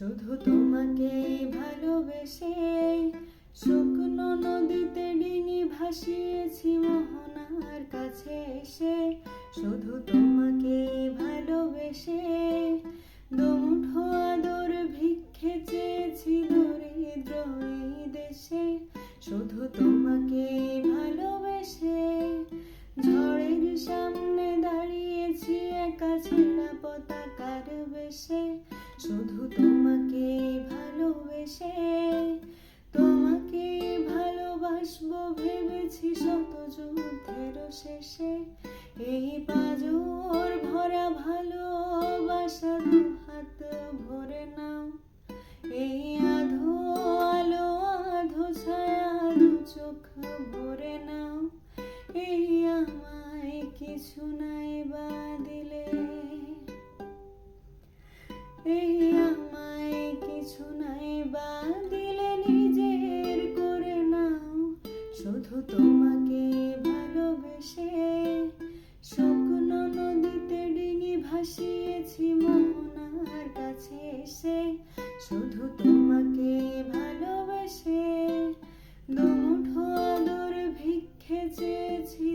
শুধু তোমাকে ভালোবেসে শুকনো নদীতে ডিঙি ভাসিয়েছি মোহনার কাছে এসে। শুধু তোমাকে ভালোবেসে দুমুঠো আদর ভিক্ষে চেয়েছি দরিদ্র এই দেশে। শুধু তোমাকে ভালোবেসে ঝড়ের সামনে দাঁড়িয়েছি একা ছেঁড়া পতাকার বেশে। শুধু তোমাকে ভালোবেসে তোমাকে ভালোবাসবো ভেবেছি শত যুদ্ধের শেষে। এই পাঁজর ভরা ভালোবাসা দু হাত ভরে নাও। এই আধো আলো আধো ছায়া দু চোখ ভরে নাও। এই আমায় কিছু নাই বা দিলে, এই আমায় কিছু নাই বা দিলে নিজের করে নাও। শুধু তোমাকে ভালোবেসে শুকনো নদীতে ডিঙি ভাসিয়েছি মোহনার কাছে এসে। শুধু তোমাকে ভালোবেসে দুমুঠো আদর ভিক্ষে চেয়েছি